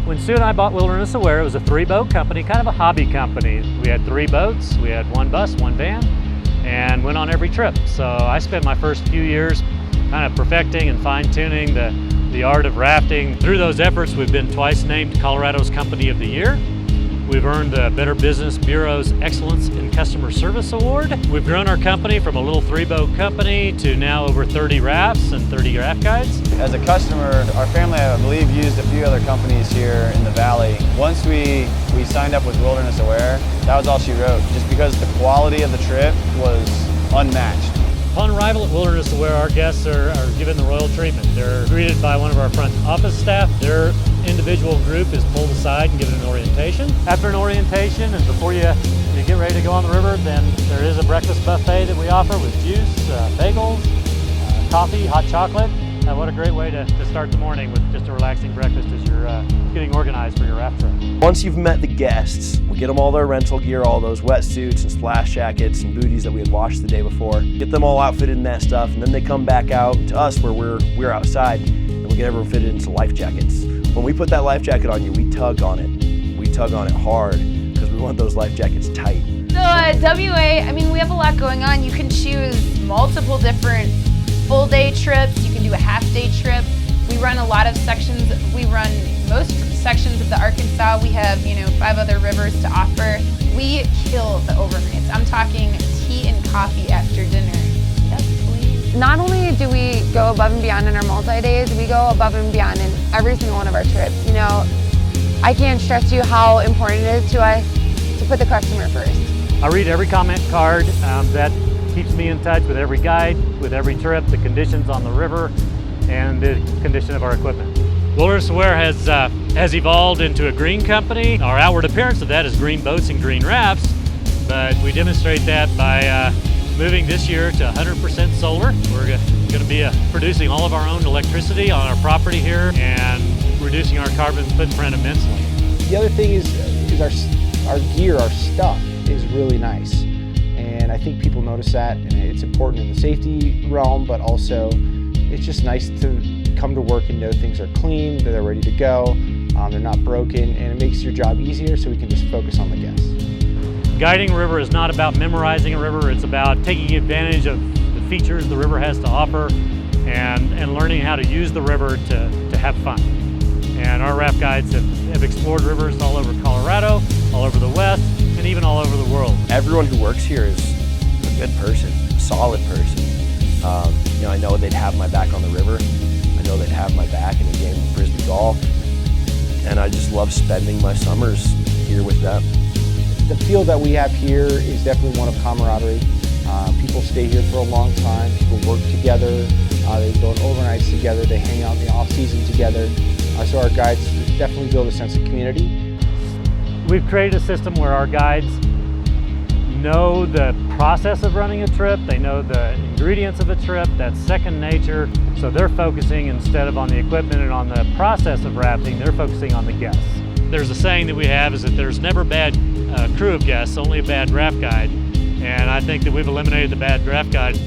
When Sue and I bought Wilderness Aware, it was a 3-boat company, kind of a hobby company. We had 3 boats, we had 1 bus, 1 van, and went on every trip. So I spent my first few years kind of perfecting and fine-tuning the art of rafting. Through those efforts, we've been twice named Colorado's Company of the Year. We've earned the Better Business Bureau's Excellence in Customer Service Award. We've grown our company from a little 3-boat company to now over 30 rafts and 30 raft guides. As a customer, our family, I believe, used a few other companies here in the valley. Once we signed up with Wilderness Aware, that was all she wrote, just because the quality of the trip was unmatched. Upon arrival at Wilderness Aware, our guests are given the royal treatment. They're greeted by one of our front office staff. Their individual group is pulled aside and given an orientation. After an orientation and before you get ready to go on the river, then there is a breakfast buffet that we offer with juice, bagels, coffee, hot chocolate. What a great way to start the morning with just a relaxing breakfast as you're getting organized for your raft trip. Once you've met the guests, we get them all their rental gear, all those wetsuits and splash jackets and booties that we had washed the day before. Get them all outfitted in that stuff, and then they come back out to us where we're outside, and we get everyone fitted into life jackets. When we put that life jacket on you, we tug on it. We tug on it hard because we want those life jackets tight. So at WA, I mean, we have a lot going on. You can choose multiple different full-day trips. You can do a half-day trip. We run a lot of sections. We run most sections of the Arkansas. We have, 5 other rivers to offer. We kill the overnights. I'm talking tea and coffee after dinner. Yes, please. Not only do we go above and beyond in our multi-days, we go above and beyond in every single one of our trips. I can't stress to you how important it is to us to put the customer first. I read every comment card. That keeps me in touch with every guide, with every trip, the conditions on the river, and the condition of our equipment. Wilderness Aware has evolved into a green company. Our outward appearance of that is green boats and green rafts, but we demonstrate that by moving this year to 100% solar. We're going to be producing all of our own electricity on our property here and reducing our carbon footprint immensely. The other thing is our gear, our stuff is really nice. And I think people notice that, and it's important in the safety realm, but also it's just nice to come to work and know things are clean, that they're ready to go, they're not broken, and it makes your job easier so we can just focus on the guests. Guiding a river is not about memorizing a river, it's about taking advantage of the features the river has to offer and learning how to use the river to have fun. And our raft guides have explored rivers all over Colorado, all over the West, and even all over the world. Everyone who works here is a good person, a solid person. I know they'd have my back on the river. I know they'd have my back in a game of Frisbee golf. And I just love spending my summers here with them. The feel that we have here is definitely one of camaraderie. People stay here for a long time. People work together. They go on overnights together. They hang out in the off season together. So our guides definitely build a sense of community. We've created a system where our guides know the process of running a trip, they know the ingredients of a trip, that's second nature, so they're focusing instead of on the equipment and on the process of rafting, they're focusing on the guests. There's a saying that we have is that there's never a bad crew of guests, only a bad raft guide, and I think that we've eliminated the bad raft guide